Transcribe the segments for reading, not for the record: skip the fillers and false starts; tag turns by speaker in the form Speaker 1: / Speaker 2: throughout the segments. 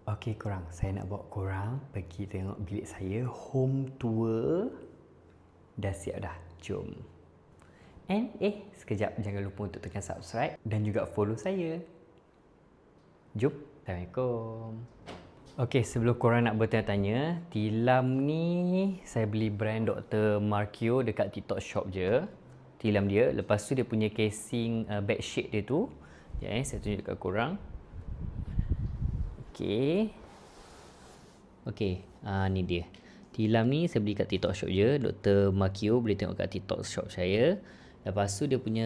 Speaker 1: Okey korang, saya nak bawa korang pergi tengok bilik saya. Home tour dah siap dah. Jom. And sekejap jangan lupa untuk tekan subscribe dan juga follow saya. Jom. Assalamualaikum. Okey, sebelum korang nak bertanya-tanya, tilam ni saya beli brand Dr. Markio dekat TikTok Shop je. Tilam dia. Lepas tu dia punya casing bedsheet dia tu. Saya tunjuk dekat korang. Okey. Ni dia. Tilam ni saya beli kat TikTok Shop je. Dr. Markio boleh tengok kat TikTok Shop saya. Lepas tu dia punya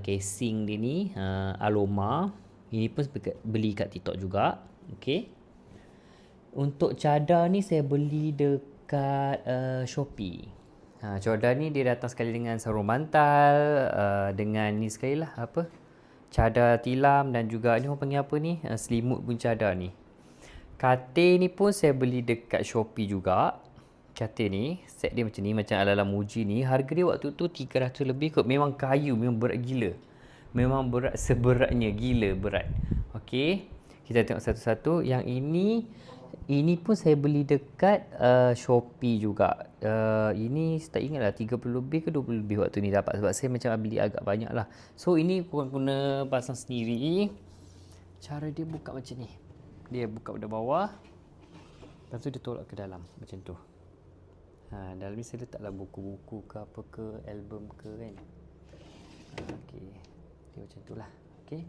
Speaker 1: casing dia ni Aloma. Ini pun beli kat TikTok juga. Okey. Untuk cadar ni saya beli dekat Shopee. Cadar ni dia datang sekali dengan sarung bantal, dengan ni sekali lah cadar tilam dan juga ni orang panggil apa ni? Selimut pun cadar ni. Katil ni pun saya beli dekat Shopee juga. Katil ni, set dia macam ni, macam ala-ala Muji ni. Harga dia waktu tu 300 lebih kot. Memang kayu, memang berat gila. Memang berat seberatnya, gila berat. Okey, kita tengok satu-satu. Yang ini pun saya beli dekat Shopee juga. Ini tak ingat lah 30 lebih ke 20 lebih waktu ni dapat. Sebab saya macam beli agak banyak lah. So ini korang guna pasang sendiri. Cara dia buka macam ni. Dia buka pada bawah. Lepas tu dia tolak ke dalam. Macam tu. Dalam ni saya letaklah buku-buku ke apa ke, album ke kan. Okey. Dia macam tu lah. Okey.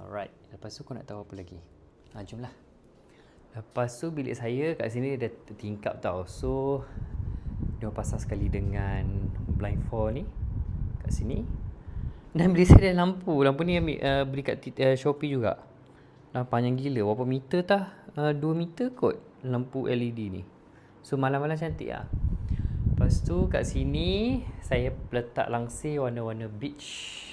Speaker 1: Right. Lepas tu kau nak tahu apa lagi? Jomlah. Lepas tu bilik saya kat sini dia tingkap tau. So dia pasang sekali dengan blindfold ni kat sini. Dan bilik saya ada lampu. Lampu ni beli kat Shopee juga. Panjang gila. Berapa meter tah? 2 meter kot lampu LED ni. So malam-malam cantik lah. Lepas tu kat sini saya letak langsir warna-warna beach.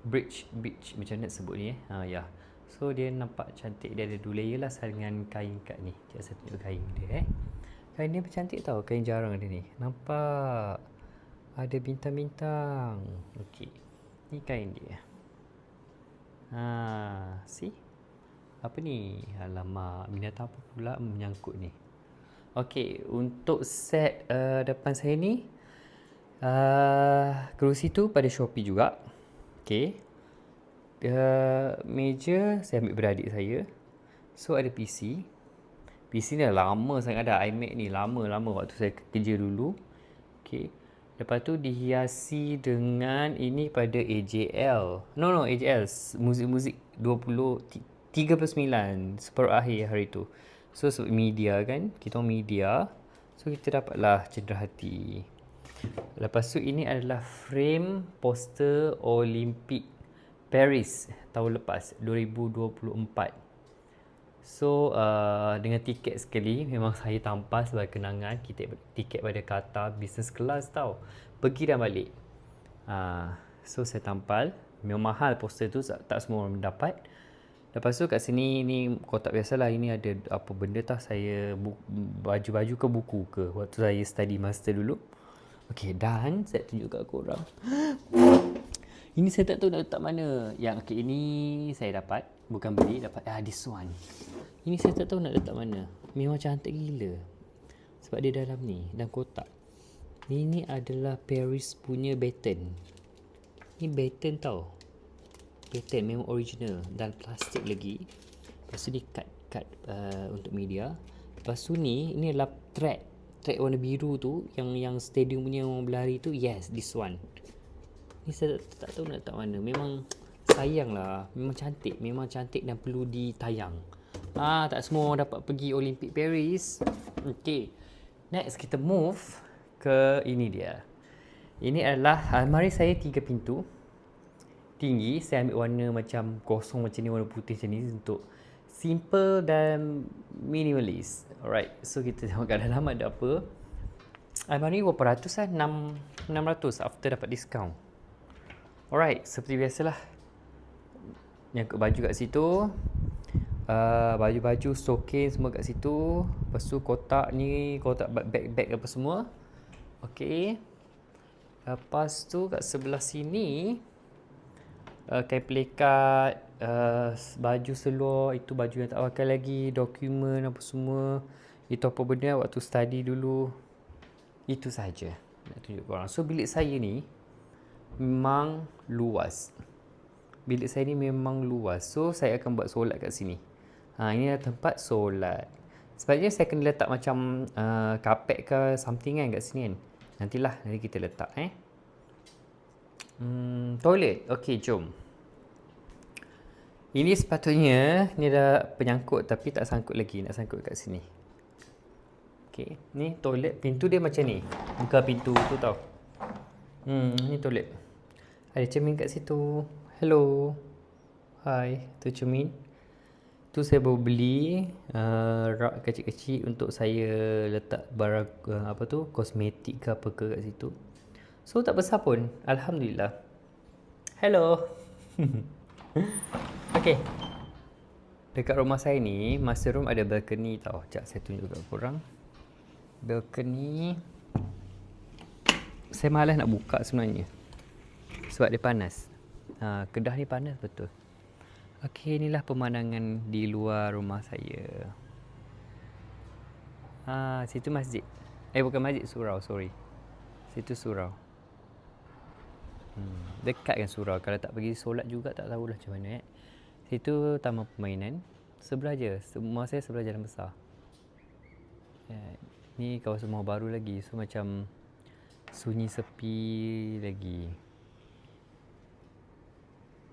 Speaker 1: Macam mana nak sebut ni ya. So dia nampak cantik. Dia ada 2 layer lah dengan kain kat ni. Sekejap saya tunjuk kain dia Kain dia cantik tau. Kain jarang dia ni. Nampak? Ada bintang-bintang. Okey. Ni kain dia. See? Apa ni? Alamak, binatang apa pula menyangkut ni? Okey, untuk set depan saya ni, kerusi tu pada Shopee juga. Okey. Meja saya ambil beradik saya. So ada PC. PC ni dah lama sangat dah. iMac ni lama waktu saya kerja dulu. Okey. Lepas tu dihiasi dengan ini pada AJL. No, AJL. Muzik 39 separuh akhir hari tu. So media kan, kita orang media. So kita dapatlah cenderahati. Lepas tu ini adalah frame poster Olimpik Paris tahun lepas 2024. So dengan tiket sekali memang saya tampal sebagai kenangan. Tiket pada Qatar business class tau. Pergi dan balik. So saya tampal. Memang mahal poster tu, tak semua orang dapat. Lepas tu kat sini ni kotak biasalah. Ini ada apa benda tah, saya baju-baju ke buku ke waktu saya study master dulu. Okey, dan saya tunjuk kat korang. Ini saya tak tahu nak letak mana. Yang ini saya dapat, bukan beli, dapat this one. Ini saya tak tahu nak letak mana. Memang cantik gila. Sebab dia dalam ni dan kotak. Ini adalah Paris punya baton. Ini baton tau. Baton memang original dan plastik lagi. Lepas tu ni cut untuk media. Lepas tu ni ini adalah track warna biru tu yang stadium punya orang berlari tu. Yes, this one. Ni saya tak tahu nak letak mana. Memang sayang lah. Memang cantik dan perlu ditayang. Tak semua orang dapat pergi Olimpik Paris. Okay, next kita move ke ini dia. Ini adalah almari saya 3 pintu. Tinggi, saya ambil warna macam kosong macam ni, warna putih macam ni untuk simple dan minimalist. Alright, so kita tengok kat dalam ada apa. Almari berapa ratus lah? 600 after dapat diskaun. Alright, seperti biasalah. Nyangkut baju kat situ. Baju-baju stokin semua kat situ. Lepas tu kotak ni, kotak bag apa semua. Okay. Lepas tu kat sebelah sini kain pelikat baju seluar, itu baju yang tak pakai lagi, dokumen apa semua. Itu apa benda waktu study dulu. Itu saja nak tunjuk korang. So bilik saya ni memang luas. Bilik saya ni memang luas. So saya akan buat solat kat sini. Ini adalah tempat solat. Sebenarnya saya kena letak macam kapet ke something kan kat sini kan. Nanti kita letak toilet. Okey, jom. Ini sepatutnya ni dah penyangkut tapi tak sangkut lagi. Nak sangkut kat sini. Okey, ni toilet. Pintu dia macam ni. Buka pintu tu tau. Ni toilet. Ada cermin kat situ. Hello. Hai, tu cermin. Tu saya baru beli rak kecil-kecil untuk saya letak barang kosmetik ke apa ke kat situ. So tak besar pun. Alhamdulillah. Hello. Okay. Dekat rumah saya ni, master room ada balcony tau. Sekejap saya tunjuk kat korang. Balcony. Saya malas nak buka sebenarnya. Sebab dia panas. Kedah ni panas betul. Okey, inilah pemandangan di luar rumah saya. Situ masjid. Bukan masjid, surau, sorry. Situ surau. Dekat kan surau. Kalau tak pergi solat juga tak tahulah macam mana. Situ taman permainan. Sebelah je. Rumah saya sebelah jalan besar. Ni kawasan rumah baru lagi. So macam sunyi sepi lagi.